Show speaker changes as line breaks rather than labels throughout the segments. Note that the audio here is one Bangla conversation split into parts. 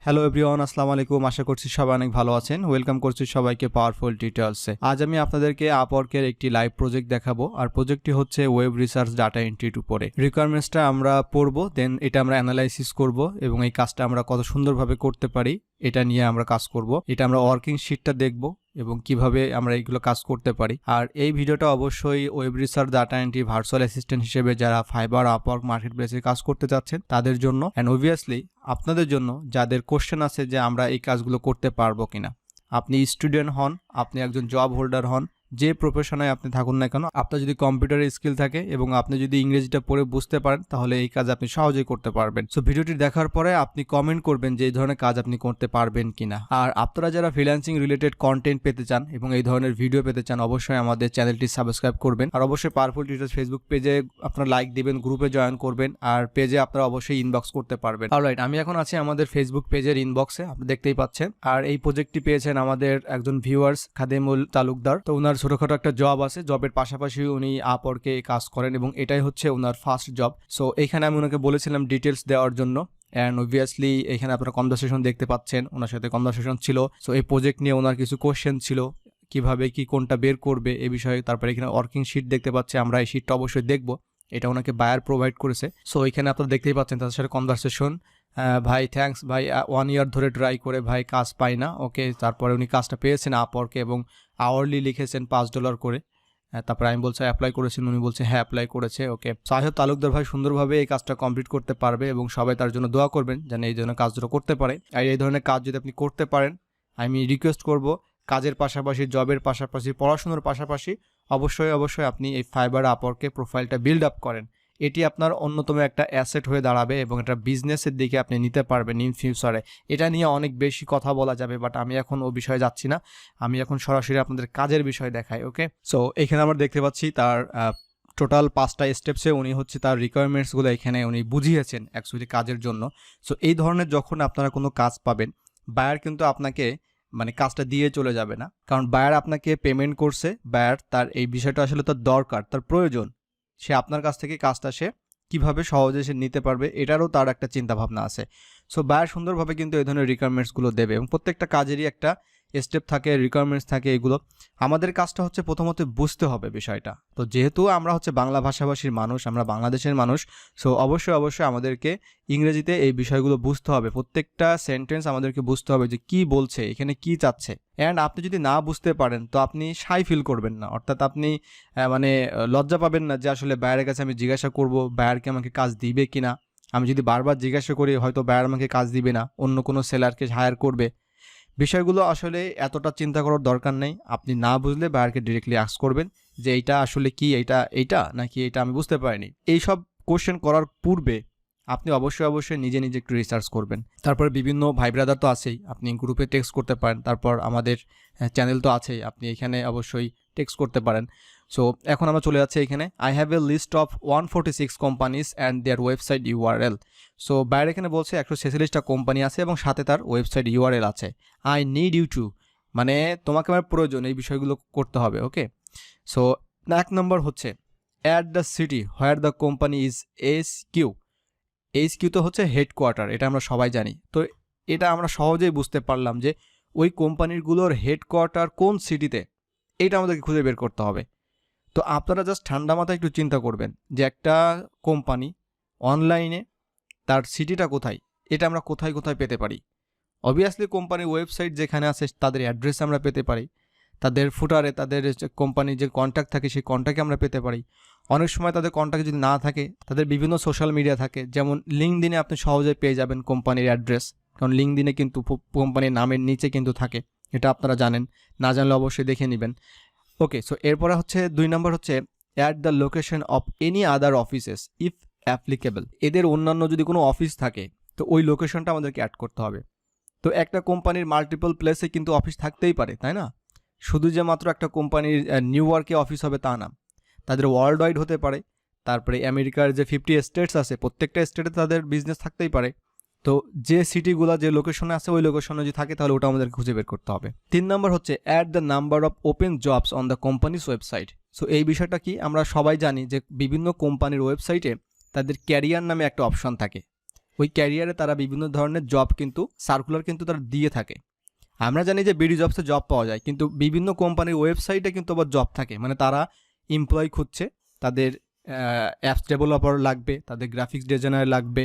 হ্যালো এভরিওয়ান, আসসালামু আলাইকুম। আশা করছি সবাই অনেক ভালো আছেন। ওয়েলকাম করছি সবাইকে পাওয়ারফুল ডিটেলসে। আজ আমি আপনাদেরকে আপওয়ার্কের একটি লাইভ প্রজেক্ট দেখাবো। আর প্রজেক্টটি হচ্ছে ওয়েব রিসার্চ ডাটা এন্ট্রির উপরে। রিকোয়ারমেন্টসটা আমরা পড়বো, দেন এটা আমরা অ্যানালাইসিস করব এবং এই কাজটা আমরা কত সুন্দরভাবে করতে পারি এটা নিয়ে আমরা কাজ করব। এটা আমরা ওয়ার্কিং শিটটা দেখব এবং কিভাবে আমরা এইগুলো কাজ করতে পারি। আর এই ভিডিওটা অবশ্যই web research data entry virtual assistant হিসেবে যারা ফাইবার, আপওয়ার্ক, মার্কেট প্লেসে কাজ করতে চাচ্ছেন তাদের জন্য, অ্যান্ড অবভিয়াসলি আপনাদের জন্য যাদের কোশ্চেন আছে যে আমরা এই কাজগুলো করতে পারবো কিনা। আপনি স্টুডেন্ট হন, আপনি একজন জব হোল্ডার হন, যে প্রফেশনে আপনি থাকুন না কেন, আপনার যদি কম্পিউটারের স্কিল থাকে এবং আপনি যদি ইংরেজিটা পড়ে বুঝতে পারেন তাহলে এই কাজ আপনি সহজেই করতে পারবেন। সো ভিডিওটি দেখার পরে আপনি কমেন্ট করবেন যে এই ধরনের কাজ আপনি করতে পারবেন কিনা। আর আপনারা যারা ফ্রিল্যান্সিং রিলেটেড কন্টেন্ট পেতে চান এবং এই ধরনের ভিডিও পেতে চান অবশ্যই আমাদের চ্যানেলটি সাবস্ক্রাইব করবেন। আর অবশ্যই পাওয়ারফুল ডিটেলস ফেসবুক পেজে আপনারা লাইক দিবেন, গ্রুপে জয়েন করবেন, আর পেজে আপনারা অবশ্যই ইনবক্স করতে পারবেন। অলরাইট, আমি এখন আছি আমাদের ফেসবুক পেজের ইনবক্সে, আপনি দেখতেই পাচ্ছেন। আর এই প্রজেক্টটি পেয়েছেন আমাদের একজন ভিউয়ার্স খাদেমুল তালুকদার। তো ওনার ছোটখাটো একটা জব আছে, জবের পাশাপাশি উনি আপওয়ার্কে কাজ করেন এবং এটাই হচ্ছে ওনার ফার্স্ট জব। সো এখানে আমি ওনাকে বলেছিলাম ডিটেলস দেওয়ার জন্য, অ্যান্ড অবভিয়াসলি এখানে আপনারা কনভারসেশন দেখতে পাচ্ছেন, ওনার সাথে কনভারসেশন ছিল। সো এই প্রজেক্ট নিয়ে ওনার কিছু কোশ্চেন ছিল, কিভাবে কি কোনটা বের করবে এই বিষয়ে। তারপরে এখানে ওয়ার্কিং শিট দেখতে পাচ্ছি, আমরা এই শিটটা অবশ্যই দেখবো, এটা ওনাকে বায়ার প্রোভাইড করেছে। সো এখানে আপনারা দেখতেই পাচ্ছেন তাদের সাথে কনভারসেশন। ভাই থ্যাঙ্কস ভাই, 1 ইয়ার ধরে ট্রাই করে ভাই কাজ পাই না। ওকে, তারপরে উনি কাজটা পেয়েছেন আপওয়ার্কে এবং আওয়ারলি লিখেছেন $5 করে। তারপরে আমি বলছি অ্যাপ্লাই করেছেন, উনি বলছে হ্যাঁ অ্যাপ্লাই করেছে। ওকে, সাহেব তালুকদার ভাই সুন্দরভাবে এই কাজটা কমপ্লিট করতে পারবে এবং সবাই তার জন্য দোয়া করবেন যেন এই ধরনের কাজগুলো করতে পারে। আর এই ধরনের কাজ যদি আপনি করতে পারেন, আমি রিকোয়েস্ট করব কাজের পাশাপাশি, জবের পাশাপাশি, পড়াশোনার পাশাপাশি অবশ্যই আপনি এই ফাইবার আপওয়ার্কে প্রোফাইলটা বিল্ড আপ করেন। এটি আপনার অন্যতম একটা অ্যাসেট হয়ে দাঁড়াবে এবং এটা বিজনেসের দিকে আপনি নিতে পারবেন ইন ফিউচারে। এটা নিয়ে অনেক বেশি কথা বলা যাবে, বাট আমি এখন ও বিষয়ে যাচ্ছি না, আমি এখন সরাসরি আপনাদের কাজের বিষয় দেখাই। ওকে, সো এখানে আমরা দেখতে পাচ্ছি তার টোটাল 5টা স্টেপসে উনি হচ্ছে তার রিকোয়ারমেন্টসগুলো এখানে উনি বুঝিয়েছেন অ্যাকচুয়ালি কাজের জন্য। সো এই ধরনের যখন আপনারা কোনো কাজ পাবেন, বায়ার কিন্তু আপনাকে মানে কাজটা দিয়ে চলে যাবে না, কারণ বায়ার আপনাকে পেমেন্ট করছে, বায়ার তার এই বিষয়টা আসলে তার দরকার, তার প্রয়োজন, সে আপনার কাছ থেকে কাজটা সে কীভাবে সহজে সে নিতে পারবে এটারও তার একটা চিন্তাভাবনা আছে। সো বায়ার সুন্দরভাবে কিন্তু এই ধরনের রিকোয়ারমেন্টসগুলো দেবে এবং প্রত্যেকটা কাজেরই একটা স্টেপ থাকে, রিকোয়ারমেন্টস থাকে। এগুলো আমাদের কাজটা হচ্ছে প্রথমত বুঝতে হবে বিষয়টা। তো যেহেতু আমরা হচ্ছে বাংলা ভাষাভাষীর মানুষ, আমরা বাংলাদেশের মানুষ, সো অবশ্যই আমাদেরকে ইংরেজিতে এই বিষয়গুলো বুঝতে হবে। প্রত্যেকটা সেন্টেন্স আমাদেরকে বুঝতে হবে যে কি বলছে, এখানে কি চাচ্ছে। অ্যান্ড আপনি যদি না বুঝতে পারেন তো আপনি শাই ফিল করবেন না, অর্থাৎ আপনি মানে লজ্জা পাবেন না যে আসলে বায়ারের কাছে আমি জিজ্ঞাসা করব বায়ারকে আমাকে কাজ দিবে কিনা। আমি যদি বারবার জিজ্ঞাসা করি হয়তো বায়ার আমাকে কাজ দিবে না, অন্য কোনো সেলারকে হায়ার করবে। বিষয়গুলো আসলে এতটা চিন্তা করার দরকার নেই। আপনি না বুঝলে বায়ারকে ডিরেক্টলি আস্ক করবেন যে এইটা আসলে কি, এইটা নাকি এটা আমি বুঝতে পারিনি। এইসব কোশ্চেন করার পূর্বে আপনি অবশ্যই নিজে একটু রিসার্চ করবেন। তারপরে বিভিন্ন ভাই ব্রাদার তো আছেই, আপনি গ্রুপে টেক্সট করতে পারেন। তারপর আমাদের চ্যানেল তো আছেই, আপনি এখানে অবশ্যই টেক্সট করতে পারেন। সো এখন আমরা চলে যাচ্ছি এখানে, I have a list of 146 companies and their website URL। So বাইরে এখানে বলছে 146টা কোম্পানি আছে এবং সাথে তার ওয়েবসাইট URL আছে। আই নিড ইউ টু, মানে তোমাকে আমার প্রয়োজন এই বিষয়গুলো করতে হবে। ওকে, সো 1 নম্বর হচ্ছে at the city where the company is HQ। HQ তো হচ্ছে হেডকোয়ার্টার, এটা আমরা সবাই জানি। তো এটা আমরা সহজেই বুঝতে পারলাম যে ওই কোম্পানিগুলোর হেডকোয়ার্টার কোন সিটিতে, এটা আমাদেরকে খুঁজে বের করতে হবে। তো আপনারা জাস্ট ঠান্ডা মাথায় একটু চিন্তা করবেন যে একটা কোম্পানি অনলাইনে তার সিটিটা কোথায়, এটা আমরা কোথায় পেতে পারি। অবভিয়াসলি কোম্পানির ওয়েবসাইট যেখানে আছে তাদের অ্যাড্রেস আমরা পেতে পারি, তাদের ফুটারে তাদের কোম্পানির যে কন্ট্যাক্ট থাকে সেই কন্ট্যাক্টে আমরা পেতে পারি। অনেক সময় তাদের কন্ট্যাক্ট যদি না থাকে, তাদের বিভিন্ন সোশ্যাল মিডিয়া থাকে, যেমন লিঙ্কডিনে আপনি সহজে পেয়ে যাবেন কোম্পানির অ্যাড্রেস, কারণ লিঙ্কডিনে কিন্তু কোম্পানির নামের নিচে কিন্তু থাকে, এটা আপনারা জানেন, না জানলে অবশ্যই দেখে নেবেন। ওকে, সো এরপরে হচ্ছে 2 নম্বর হচ্ছে at the location of any other offices if applicable. এদের অন্যান্য যদি কোনো অফিস থাকে তো ওই লোকেশনটা আমাদেরকে অ্যাড করতে হবে। তো একটা কোম্পানির মাল্টিপল প্লেসে কিন্তু অফিস থাকতেই পারে, তাই না? শুধু যে মাত্র একটা কোম্পানির নিউ ইয়র্কে অফিস হবে তা না, তাদের ওয়ার্ল্ড ওয়াইড হতে পারে। তারপরে আমেরিকার যে 50 স্টেটস আছে প্রত্যেকটা স্টেটে তাদের বিজনেস থাকতেই পারে। তো যে সিটিগুলো যে লোকেশনে আছে ওই লোকেশনে যদি থাকে তাহলে ওটা আমাদেরকে খুঁজে বের করতে হবে। 3 নম্বর হচ্ছে at the number of open jobs on the companies website. So এই বিষয়টা কি, আমরা সবাই জানি যে বিভিন্ন কোম্পানির ওয়েবসাইটে তাদের ক্যারিয়ার নামে একটা অপশন থাকে। ওই ক্যারিয়ারে তারা বিভিন্ন ধরনের জব কিন্তু সার্কুলার কিন্তু তারা দিয়ে থাকে। আমরা জানি যে বিডি জবসে জব পাওয়া যায়, কিন্তু বিভিন্ন কোম্পানির ওয়েবসাইটে কিন্তু আবার জব থাকে, মানে তারা এমপ্লয় খুঁজছে, তাদের অ্যাপস ডেভেলপার লাগবে, তাদের গ্রাফিক্স ডিজাইনার লাগবে,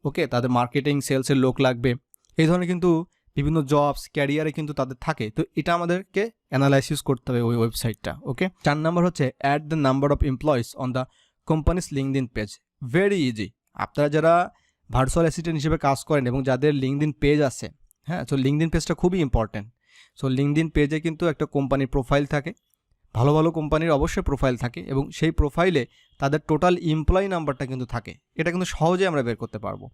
ওকে, তাদের মার্কেটিং সেলসের লোক লাগবে, এই ধরনের কিন্তু বিভিন্ন জবস ক্যারিয়ারে কিন্তু তাদের থাকে। তো এটা আমাদেরকে অ্যানালাইসিস করতে হবে ওই ওয়েবসাইটটা। ওকে, 4 নাম্বার হচ্ছে add the number of employees on the company's LinkedIn page. Very easy. আপনারা যারা ভার্চুয়াল অ্যাসিস্ট্যান্ট হিসেবে কাজ করেন এবং যাদের লিঙ্কডইন পেজ আছে, হ্যাঁ, সো লিঙ্কডইন পেজটা খুবই ইম্পর্টেন্ট। সো লিঙ্কডইন পেজে কিন্তু একটা কোম্পানির প্রোফাইল থাকে, ভালো ভালো কোম্পানির অবশ্যই প্রোফাইল থাকে, এবং সেই প্রোফাইলে তাদের টোটাল এমপ্লয়ি নাম্বারটা কিন্তু থাকে। এটা কিন্তু সহজে আমরা বের করতে পারবো।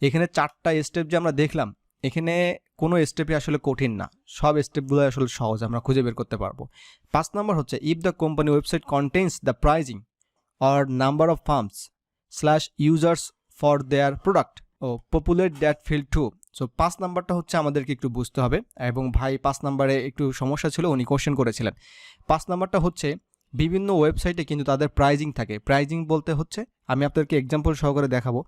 এখানে 4টা স্টেপ যে আমরা দেখলাম, এখানে কোনো স্টেপই আসলে কঠিন না, সব স্টেপগুলো আসলে সহজ, আমরা খুঁজে বের করতে পারবো। 5 নাম্বার হচ্ছে if the company website contains the pricing or number of firms slash users for their product ও populate that field too. So 5 নাম্বারটা হচ্ছে আমাদেরকে একটু বুঝতে হবে, এবং ভাই 5 নাম্বারে একটু সমস্যা ছিল, উনি কোশ্চেন করেছিলেন। 5 নাম্বারটা হচ্ছে বিভিন্ন ওয়েবসাইটে কিন্তু তাদের প্রাইজিং থাকে। প্রাইজিং বলতে হচ্ছে, আমি আপনাদেরকে এক্সাম্পল সহকারে দেখাবো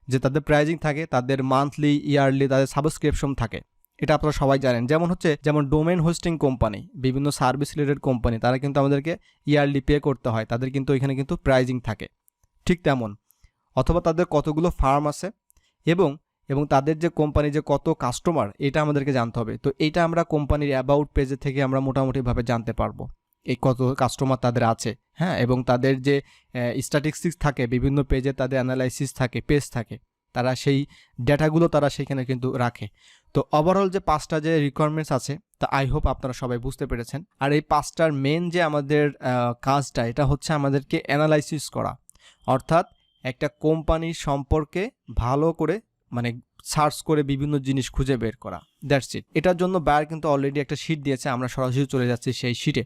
যে তাদের প্রাইজিং থাকে, তাদের মান্থলি, ইয়ারলি, তাদের সাবস্ক্রিপশন থাকে। এটা আপনারা সবাই জানেন। যেমন ডোমেন হোস্টিং কোম্পানি, বিভিন্ন সার্ভিস রিলেটেড কোম্পানি, তারা কিন্তু আমাদেরকে ইয়ারলি পে করতে হয়, তাদের কিন্তু এখানে কিন্তু প্রাইজিং থাকে। ঠিক তেমন, অথবা তাদের কতগুলো ফার্ম আছে এবং তাদের যে কোম্পানি যে কত কাস্টমার, এটা আমাদেরকে জানতে হবে। তো এটা আমরা কোম্পানির অ্যাবাউট পেজে থেকে আমরা মোটামুটিভাবে জানতে পারবো এই কত কাস্টমার তাদের আছে, হ্যাঁ, এবং তাদের যে স্ট্যাটিস্টিক্স থাকে, বিভিন্ন পেজে তাদের অ্যানালাইসিস থাকে, পেজ থাকে, তারা সেই ডেটাগুলো তারা সেখানে কিন্তু রাখে। তো ওভারঅল যে 5টা যে রিকোয়ারমেন্টস আছে, তা আই হোপ আপনারা সবাই বুঝতে পেরেছেন। আর এই 5টার মেন যে আমাদের কাজটা, এটা হচ্ছে আমাদেরকে অ্যানালাইসিস করা, অর্থাৎ একটা কোম্পানির সম্পর্কে ভালো করে মানে সার্চ করে বিভিন্ন জিনিস খুঁজে বের করা, দ্যাটস ইট। এটার জন্য বায়ার কিন্তু অলরেডি একটা শিট দিয়েছে, আমরা সরাসরি চলে যাচ্ছি সেই শিটে।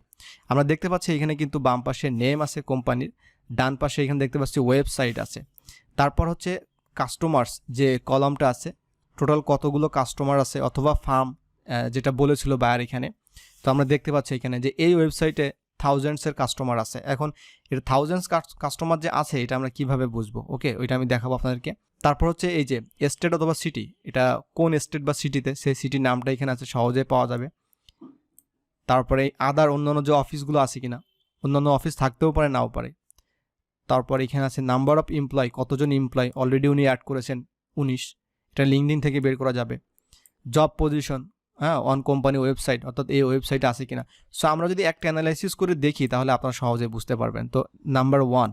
আমরা দেখতে পাচ্ছি এখানে কিন্তু বাম পাশে নেম আছে কোম্পানির, ডান পাশে এখানে দেখতে পাচ্ছি ওয়েবসাইট আছে, তারপর হচ্ছে কাস্টমার্স যে কলামটা আছে, টোটাল কতগুলো কাস্টমার আছে অথবা ফার্ম, যেটা বলেছিল বায়ার এখানে। তো আমরা দেখতে পাচ্ছি এখানে যে এই ওয়েবসাইটে থাউজেন্ডসের কাস্টমার আছে। এখন এটা থাউজেন্ডস কাস্টমার যে আছে, এটা আমরা কিভাবে বুঝবো? ওকে, ওইটা আমি দেখাবো আপনাদেরকে। তারপর হচ্ছে এই যে স্টেট অথবা সিটি, এটা কোন স্টেট বা সিটিতে, সেই সিটির নামটা এখানে আছে, সহজে পাওয়া যাবে। তারপরে আদার অন্যান্য যে অফিসগুলো আছে কিনা, অন্যান্য অফিস থাকতেও পারে, নাও পারে। তারপর এখানে আছে নাম্বার অফ এমপ্লয়, কতজন এমপ্লয় অলরেডি উনি অ্যাড করেছেন 19, এটা লিঙ্কডইন থেকে বের করা যাবে। জব পজিশন, হ্যাঁ, অন কোম্পানি ওয়েবসাইট, অর্থাৎ এই ওয়েবসাইটে আছে কিনা। সো আমরা যদি একটা অ্যানালাইসিস করে দেখি তাহলে আপনারা সহজে বুঝতে পারবেন। তো নাম্বার 1,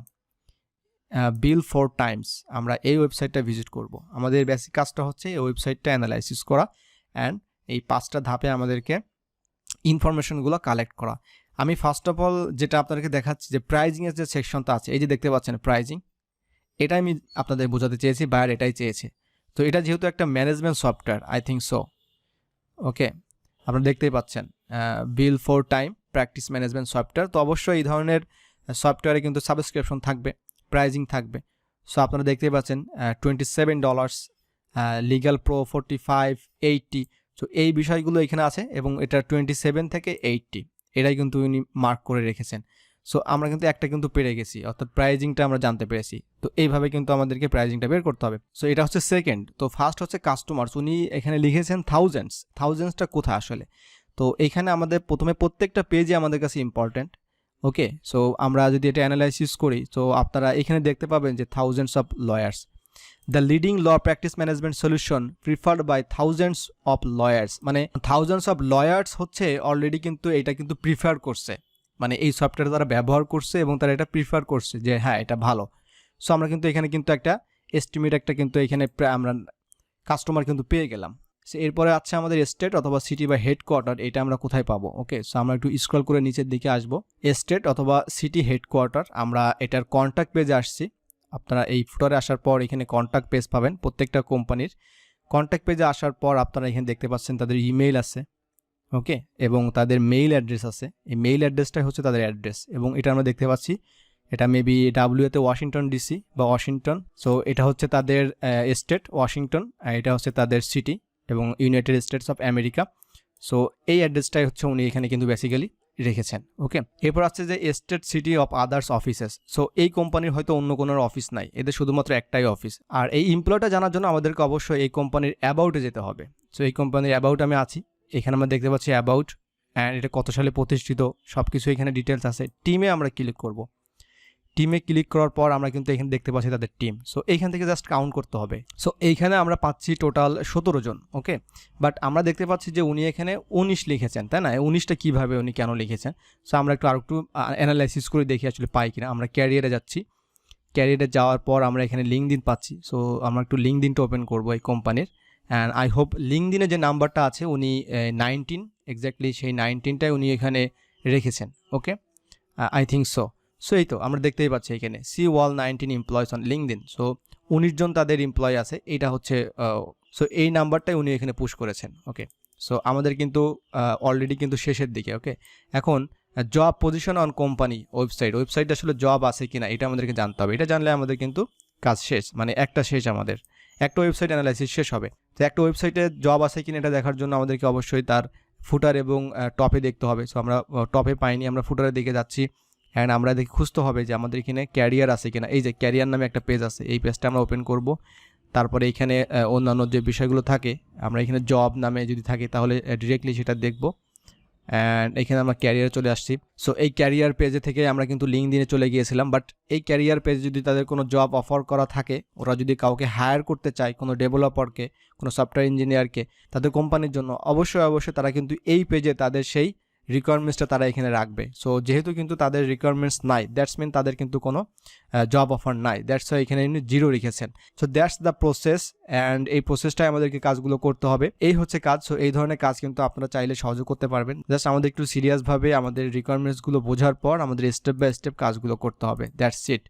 বিল 4 টাইমস, আমরা এই ওয়েবসাইটটা ভিজিট করব। আমাদের বেসিক কাজটা হচ্ছে এই ওয়েবসাইটটা অ্যানালাইসিস করা অ্যান্ড এই 5টা ধাপে আমাদেরকে ইনফরমেশনগুলো কালেক্ট করা। আমি ফার্স্ট অফ অল যেটা আপনাদেরকে দেখাচ্ছি যে প্রাইজিংয়ের যে সেকশনটা আছে, এই যে দেখতে পাচ্ছেন প্রাইজিং, এটা আমি আপনাদের বোঝাতে চেয়েছি, বায়ার এটাই চেয়েছে। তো এটা যেহেতু একটা management software, I think so, okay, আপনারা দেখতেই পাচ্ছেন bill 4 time practice management software. তো অবশ্যই এই ধরনের সফটওয়্যারে কিন্তু সাবস্ক্রিপশন থাকবে, প্রাইজিং থাকবে। সো আপনারা দেখতেই পাচ্ছেন $27, লিগ্যাল প্রো 45, 80। সো এই বিষয়গুলো এখানে আছে, এবং এটা 27 থেকে 80, এটাই কিন্তু উনি মার্ক করে রেখেছেন। সো আমরা কিন্তু একটা কিন্তু পেরে গেছি, অর্থাৎ প্রাইজিংটা আমরা জানতে পেরেছি। তো এইভাবে কিন্তু আমাদেরকে প্রাইজিংটা বের করতে হবে। সো এটা হচ্ছে সেকেন্ড। তো ফার্স্ট হচ্ছে কাস্টমার্স, উনি এখানে লিখেছেন থাউজেন্ডসটা কোথায় আসলে। তো এখানে আমাদের প্রথমে প্রত্যেকটা পেজই আমাদের কাছে ইম্পর্টেন্ট। ওকে, সো আমরা যদি এটা অ্যানালাইসিস করি, তো আপনারা এখানে দেখতে পাবেন যে thousands of lawyers, the leading law practice management solution preferred by thousands of lawyers, মানে থাউজেন্ডস অফ লয়ার্স হচ্ছে অলরেডি কিন্তু এটা কিন্তু প্রিফার করছে, মানে এই সফটওয়্যার তারা ব্যবহার করছে এবং তারা এটা প্রিফার করছে যে হ্যাঁ এটা ভালো। সো আমরা কিন্তু এখানে কিন্তু একটা এস্টিমেট একটা কিন্তু এখানে আমরা কাস্টমার কিন্তু পেয়ে গেলাম। সো এরপরে আছে আমাদের স্টেট অথবা সিটি বা হেডকোয়ার্টার, এটা আমরা কোথায় পাবো? ওকে, সো আমরা একটু স্ক্রল করে নিচের দিকে আসবো। স্টেট অথবা সিটি হেডকোয়ার্টার, আমরা এটার কন্ট্যাক্ট পেজে আসছি। আপনারা এই ফুটারে আসার পর এখানে কন্ট্যাক্ট পেজ পাবেন প্রত্যেকটা কোম্পানির। কন্ট্যাক্ট পেজে আসার পর আপনারা এখানে দেখতে পাচ্ছেন তাদের ইমেইল আছে, ওকে, এবং তাদের মেইল অ্যাড্রেস আছে। এই মেইল অ্যাড্রেসটাই হচ্ছে তাদের অ্যাড্রেস, এবং এটা আমরা দেখতে পাচ্ছি এটা মেবি ডাব্লিউতে ওয়াশিংটন ডিসি বা ওয়াশিংটন। সো এটা হচ্ছে তাদের স্টেট ওয়াশিংটন, আর এটা হচ্ছে তাদের সিটি এবং United states of America. So এই অ্যাড্রেসটাই হচ্ছে উনি এখানে কিন্তু বেসিক্যালি রেখেছেন। ওকে, এরপর আছে যে state city of others offices. So এই কোম্পানির হয়তো অন্য কোনো অফিস নাই, এদের শুধুমাত্র একটাই অফিস। আর এই এমপ্লয়টা জানার জন্য আমাদেরকে অবশ্যই এই কোম্পানির অ্যাবাউটে যেতে হবে। সো এই কোম্পানির অ্যাবাউট আমি আছি, এখানে আমরা দেখতে পাচ্ছি অ্যাবাউট, অ্যান্ড এটা কত সালে প্রতিষ্ঠিত সব কিছু এখানে ডিটেলস আছে। টিমে আমরা ক্লিক করব। টিমে ক্লিক করার পর আমরা কিন্তু এখানে দেখতে পাচ্ছি তাদের টিম। সো এইখান থেকে জাস্ট কাউন্ট করতে হবে। সো এইখানে আমরা পাচ্ছি টোটাল 17 জন। ওকে, বাট আমরা দেখতে পাচ্ছি যে উনি এখানে 19 লিখেছেন, তাই না? 19টা কীভাবে, উনি কেন লিখেছেন? সো আমরা আরেকটু অ্যানালাইসিস করে দেখি আসলে পাই কিনা। আমরা ক্যারিয়ারে যাচ্ছি, ক্যারিয়ারে যাওয়ার পর আমরা এখানে লিঙ্কডইন পাচ্ছি। সো আমরা একটু লিঙ্কডইনটা ওপেন করবো এই কোম্পানির, অ্যান্ড আই হোপ লিঙ্কডইনে যে নাম্বারটা আছে উনি 19 এক্স্যাক্টলি সেই 19টাই উনি এখানে রেখেছেন। Okay, I think so. So এই তো আমরা দেখতেই পাচ্ছি এখানে see all 19 employees on LinkedIn. So 19 জন তাদের এমপ্লয় আছে, এটা হচ্ছে সো এই নাম্বারটাই উনি এখানে পুশ করেছেন। ওকে, সো আমাদের কিন্তু অলরেডি কিন্তু শেষের দিকে। ওকে, এখন job position on company website আসলে জব আছে কিনা এটা আমাদেরকে জানতে হবে। এটা জানলে আমাদের কিন্তু কাজ শেষ, মানে একটা শেষ, আমাদের একটা ওয়েবসাইট অ্যানালাইসিস শেষ হবে। তো একটা ওয়েবসাইটে জব আছে কিনা এটা দেখার জন্য আমাদেরকে অবশ্যই তার ফুটার এবং টপে দেখতে হবে। সো আমরা টপে পাইনি, আমরা ফুটারের দিকে যাচ্ছি, অ্যান্ড আমরা দেখি খুঁজতে হবে যে আমাদের এখানে ক্যারিয়ার আছে কিনা। এই যে ক্যারিয়ার নামে একটা পেজ আছে, এই পেজটা আমরা ওপেন করব। তারপরে এখানে অন্যান্য যে বিষয়গুলো থাকে, আমরা এখানে জব নামে যদি থাকে তাহলে ডিরেক্টলি সেটা দেখব, অ্যান্ড এখানে আমরা ক্যারিয়ার চলে আসছি। সো এই ক্যারিয়ার পেজে থেকে আমরা কিন্তু লিঙ্কডইনে চলে গিয়েছিলাম, বাট এই ক্যারিয়ার পেজে যদি তাদের কোনো জব অফার করা থাকে, ওরা যদি কাউকে হায়ার করতে চায়, কোনো ডেভেলপারকে, কোনো সফটওয়্যার ইঞ্জিনিয়ারকে তাদের কোম্পানির জন্য, অবশ্যই তারা কিন্তু এই পেজে তাদের সেই রিকোয়ারমেন্টসটা তারা এখানে রাখবে। সো যেহেতু কিন্তু তাদের রিকোয়ারমেন্টস নাই, দ্যাটস মিন তাদের কিন্তু কোনো জব অফার নাই, দ্যাটস ওয়াই এখানে জিরো রেখেছেন। So that's the process, and এই প্রসেসটাই আমাদেরকে কাজগুলো করতে হবে। এই হচ্ছে কাজ। সো এই ধরনের কাজ কিন্তু আপনারা চাইলে সহজে করতে পারবেন। জাস্ট আমাদের একটু সিরিয়াসভাবে আমাদের রিকোয়ারমেন্টসগুলো বোঝার পর আমাদের স্টেপ বাই স্টেপ কাজগুলো করতে হবে, that's it.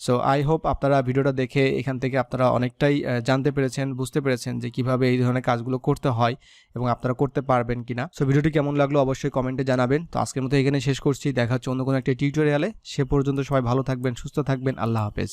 So I hope আপনারা ভিডিওটা দেখে এখান থেকে আপনারা অনেকটাই জানতে পেরেছেন, বুঝতে পেরেছেন যে কিভাবে এই ধরনের কাজগুলো করতে হয় এবং আপনারা করতে পারবেন কিনা। সো ভিডিওটি কেমন লাগলো অবশ্যই কমেন্টে জানাবেন। তো আজকের মতো এখানে শেষ করছি, দেখা হচ্ছে অন্য কোনো একটা টিউটোরিয়ালে। সে পর্যন্ত সবাই ভালো থাকবেন, সুস্থ থাকবেন, আল্লাহ হাফেজ।